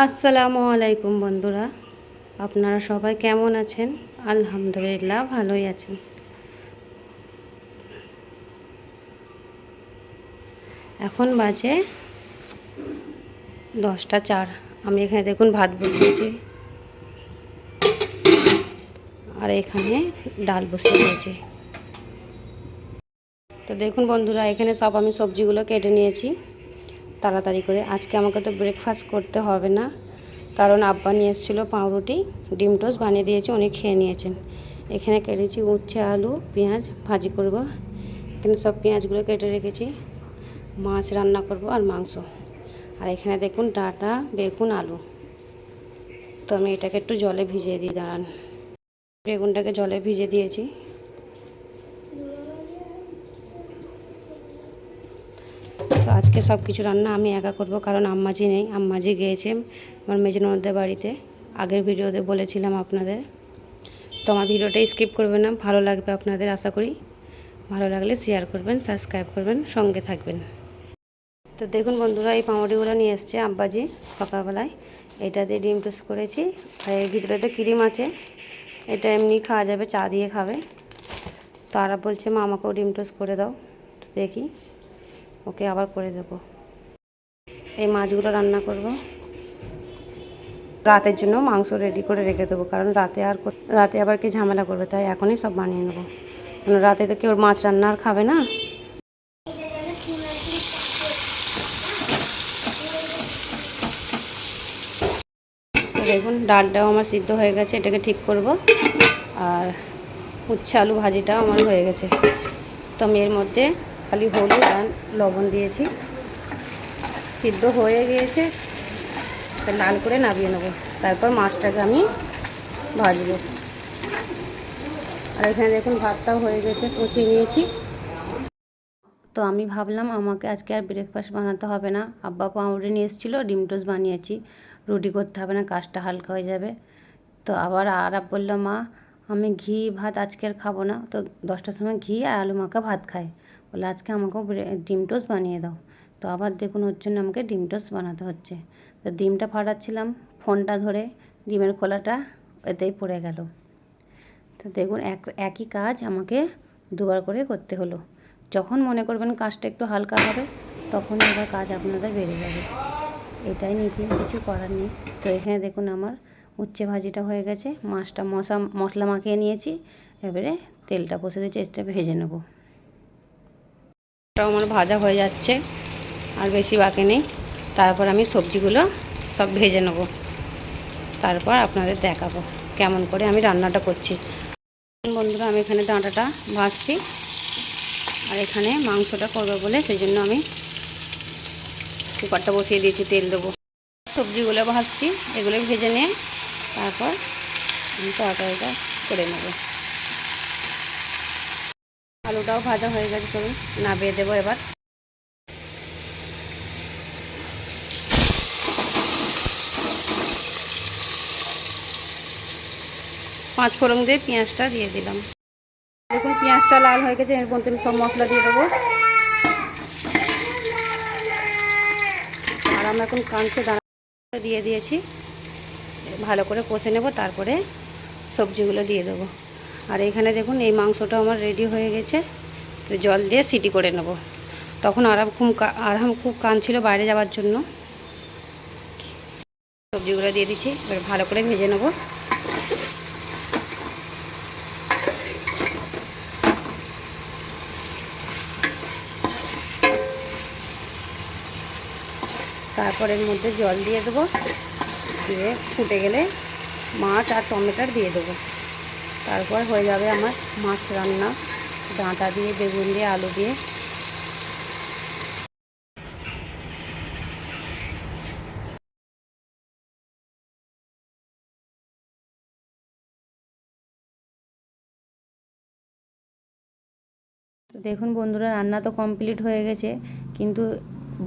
আসসালামু আলাইকুম বন্ধুরা, আপনারা সবাই কেমন আছেন? আলহামদুলিল্লাহ ভালোই আছেন। এখন বাজে 10টা 4। আমি এখানে দেখুন ভাত বসিয়েছি আর এখানে ডাল বসিয়ে দিয়েছি। তো দেখুন বন্ধুরা, এখানে সব আমি সবজিগুলো কেটে নিয়েছি তাড়াতাড়ি করে। আজকে আমাকে তো ব্রেকফাস্ট করতে হবে না, কারণ আব্বা নিয়ে এসেছিলো পাউরুটি, ডিম টোস্ট বানিয়ে দিয়েছি, উনি খেয়ে নিয়েছেন। এখানে কেটেছি উচ্ছে, আলু, পেঁয়াজ ভাজি করব। এখানে সব পেঁয়াজগুলো কেটে রেখেছি। মাছ রান্না করব আর মাংস। আর এখানে দেখুন ডাঁটা, বেগুন, আলু। তো আমি এটাকে একটু জলে ভিজিয়ে দিই, দাঁড়ান। বেগুনটাকে জলে ভিজে দিয়েছি। তো আজকে সব কিছু রান্না আমি একা করব, কারণ আম্মাজি নেই, আম্মাজি গিয়েছে আমার মেজো ননদের বাড়িতে। আগের ভিডিওতে বলেছিলাম আপনাদের। তো আমার ভিডিওটা স্কিপ করবেন না, ভালো লাগবে আপনাদের আশা করি। ভালো লাগলে শেয়ার করবেন, সাবস্ক্রাইব করবেন, সঙ্গে থাকবেন। তো দেখুন বন্ধুরা, এই পাউরুটিগুলো নিয়ে এসছে আব্বাজি সকালবেলায়। এটা দিয়ে ডিম টোস্ট করেছি, আর এর ভিতরে তো ক্রিম আছে। এটা এমনি খাওয়া যাবে, চা দিয়ে খাবে। তো আর বলছে মা আমাকেও ডিম টোস্ট করে দাও। তো দেখি, ওকে আবার করে দেবো। এই মাছগুলো রান্না করব, রাতের জন্য মাংস রেডি করে রেখে দেবো, কারণ রাতে আবার কি ঝামেলা করবে, তাই এখনই সব বানিয়ে নেবো। কারণ রাতে তো কেউ মাছ রান্না আর খাবে না। দেখুন ডালটাও আমার সিদ্ধ হয়ে গেছে, এটাকে ঠিক করব। আর উচ্ছে আলু ভাজিটাও আমার হয়ে গেছে। তো আমি এর মধ্যে খালি হলুদ আর লবণ দিয়েছি, সিদ্ধ হয়ে গিয়েছে। লাল করে নামিয়ে নেবো, তারপর মাছটাকে আমি ভাজবো। আর এখানে দেখুন ভাতটাও হয়ে গেছে, কষিয়ে নিয়েছি। তো আমি ভাবলাম আমাকে আজকে আর ব্রেকফাস্ট বানাতে হবে না, আব্বা পাউরুটি নিয়ে এসেছিলো, ডিম টোস্ট বানিয়েছি, রুটি করতে হবে না, কাজটা হালকা হয়ে যাবে। তো আবার বললো মা আমি ঘি ভাত আজকে আর খাবো না। তো 10টার সময় ঘি আর আলু মাখা ভাত খাই, বলে আজকে আমাকেও ডিম টোস্ট বানিয়ে দাও। তো আবার দেখুন ওর জন্য আমাকে ডিম টোস্ট বানাতে হচ্ছে। তো ডিমটা ফাটাচ্ছিলাম, ফোনটা ধরে ডিমের খোলাটা এতেই পড়ে গেল। তো দেখুন একই কাজ আমাকে দুবার করে করতে হলো। যখন মনে করবেন কাজটা একটু হালকা হবে, তখন আবার কাজ আপনাদের বেড়ে যাবে। এটাই নীতি, কিছু করার নেই। তো এখানে দেখুন আমার উচ্ছে ভাজিটা হয়ে গেছে, মাছটা মশলা মাখিয়ে নিয়েছি। এবারে তেলটা বসে দিয়েছি, এটা ভেজে নেব। এটাও আমার ভাজা হয়ে যাচ্ছে, আর বেশি বাকি নেই। তারপর আমি সবজিগুলো সব ভেজে নেব, তারপর আপনাদের দেখাবো কেমন করে আমি রান্নাটা করছি। বন্ধুরা, আমি এখানে ডাঁটাটা ভাজছি, আর এখানে মাংসটা করবো বলে সেই জন্য আমি কুকারটা বসিয়ে দিয়েছি, তেল দেবো। সবজিগুলো ভাজছি, এগুলো ভেজে নিয়ে তারপর আমি তরকারিটা করে নেব। আলুটাও ভাজা হয়ে গেছে, চলুন নামিয়ে দেবো এবার। পাঁচ ফোড়ন দিয়ে পেঁয়াজটা দিয়ে দিলাম। দেখুন পেঁয়াজটা লাল হয়ে গেছে, এর মধ্যে সব মশলা দিয়ে দেবো। আর আমরা এখন কাঁচে দাঁড়া দিয়ে দিয়েছি, ভালো করে কষে নেব, তারপরে সবজিগুলো দিয়ে দেবো। আর এখানে দেখুন এই মাংসটা আমার রেডি হয়ে গেছে। তো জল দিয়ে সিটি করে নেব। তখন আরাম খুব কাঁদছিল বাইরে যাওয়ার জন্য। সবজিগুলো দিয়ে দিচ্ছি, এবার ভালো করে ভেজে নেব। তারপর এর মধ্যে জল দিয়ে দেবো, দিয়ে ফুটে গেলে মাছ আর টমেটোর দিয়ে দেবো। তারপর হয়ে যাবে আমার মাছ রান্না, ডাঁটা দিয়ে, বেগুন দিয়ে, আলু দিয়ে। তো দেখুন বন্ধুরা, রান্না তো কমপ্লিট হয়ে গেছে, কিন্তু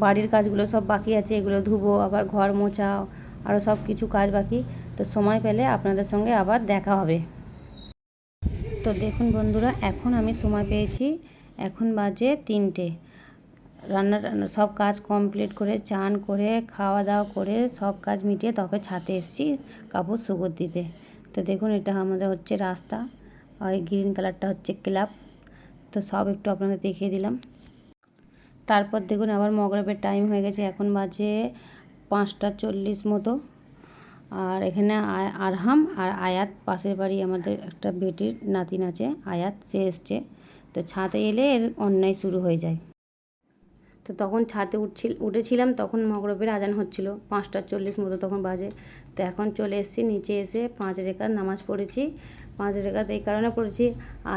বাড়ির কাজগুলো সব বাকি আছে, এগুলো ধুবো, আবার ঘর মোছা, আরও সব কিছু কাজ বাকি। তো সময় পেলে আপনাদের সঙ্গে আবার দেখা হবে। তো দেখুন বন্ধুরা, এখন আমি সময় পেয়েছি, এখন বাজে 3টে। রান্না টান্না সব কাজ কমপ্লিট করে চান করে খাওয়া দাওয়া করে সব কাজ মিটিয়ে তবে ছাদে এসেছি কাপড় শুকোতে দিতে। তো দেখুন এটা আমাদের হচ্ছে রাস্তা, ওই গ্রিন কালারটা হচ্ছে ক্লাব। তো সব একটু আপনাদের দেখিয়ে দিলাম। তারপর দেখুন আবার মগরবের টাইম হয়ে গেছে, এখন বাজে 5:40 মতো। আর এখানে আরহাম আর আয়াত, পাশের বাড়ি আমাদের একটা বেটির নাতিন আছে আয়াত, সে এসছে। তো ছাদে এলে এর অন্যায় শুরু হয়ে যায়। তো তখন ছাদে উঠেছিলাম, তখন মগরবের আজান হচ্ছিল, 5:40 মতো তখন বাজে। তো এখন চলে এসেছি নিচে, এসে 5 রেখাত নামাজ পড়েছি। 5 রেখাত এই কারণে পড়েছি,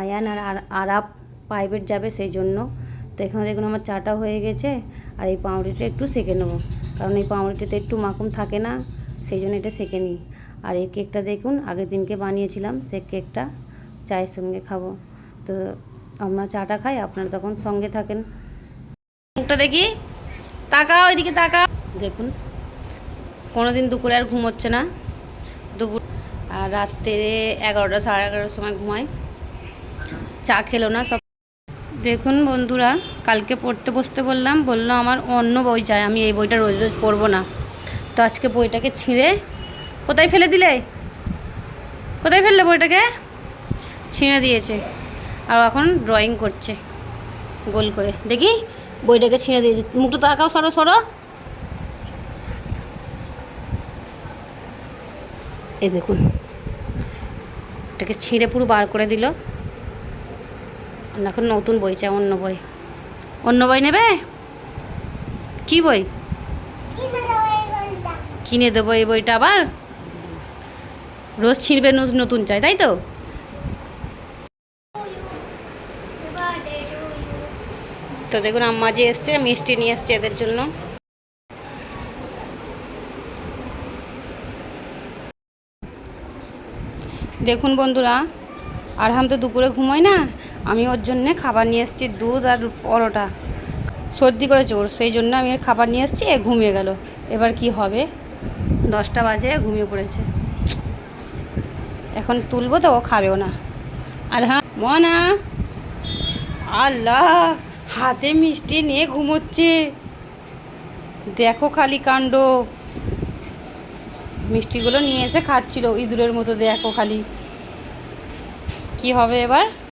আয়ান আর আরাপ প্রাইভেট যাবে সেই জন্য। তো এখানে দেখুন আমার চাটা হয়ে গেছে, আর এই পাউরুটিটা একটু সেঁকে নেবো, কারণ এই পাউরুটিতে একটু মাখন থাকে না, সেই জন্য এটা সেঁকে নিই। আর এই কেকটা দেখুন আগের দিনকে বানিয়েছিলাম, সেই কেকটা চায়ের সঙ্গে খাবো। তো আমরা চাটা খাই, আপনারা তখন সঙ্গে থাকেন। মুখটা দেখি, তাকাও ওইদিকে তাকাও। দেখুন কোনোদিন দুপুরে আর ঘুম হচ্ছে না, দুপুর আর রাত্রে 11টা সাড়ে 11টার সময় ঘুমাই, চা খেলো না সব। দেখুন বন্ধুরা, কালকে পড়তে বসতে বললো আমার অন্য বই চাই, আমি এই বইটা রোজ রোজ পড়বো না। তো আজকে বইটাকে ছিঁড়ে কোথায় ফেলে দিলে, কোথায় ফেললে বইটাকে, ছিঁড়ে দিয়েছে। আর এখন ড্রয়িং করছে গোল করে, দেখি বইটাকে ছিঁড়ে দিয়েছে। মুখটা তাকাও, সরো সরো। এই দেখুন এটাকে ছিঁড়ে পুরো বার করে দিল। এখন নতুন বই চাই, অন্য বই। অন্য বই নেবে? কি বই কিনে দেবো? এই বইটা আবার রোজ ছিঁড়বে, নতুন চাই, তাই তো? তো দেখুন আম্মা যে এসছে, মিষ্টি নিয়ে এসছে এদের জন্য। দেখুন বন্ধুরা, আরহাম তো দুপুরে ঘুমোয় না, আমি ওর জন্যে খাবার নিয়ে এসেছি, দুধ আর পরোটা। সর্দি করেছে ওর, সেই জন্য আমি খাবার নিয়ে এসেছি, ঘুমিয়ে গেল। এবার কি হবে, 10টা বাজে ঘুমিয়ে পড়েছে। এখন তুলবো তো ও খাবেও না। আর হ্যাঁ মনা, আল্লাহ হাতে মিষ্টি নিয়ে ঘুমোচ্ছে, দেখো খালি কাণ্ড। মিষ্টিগুলো নিয়ে এসে খাচ্ছিল ইঁদুরের মতো, দেখো খালি কি হবে এবার।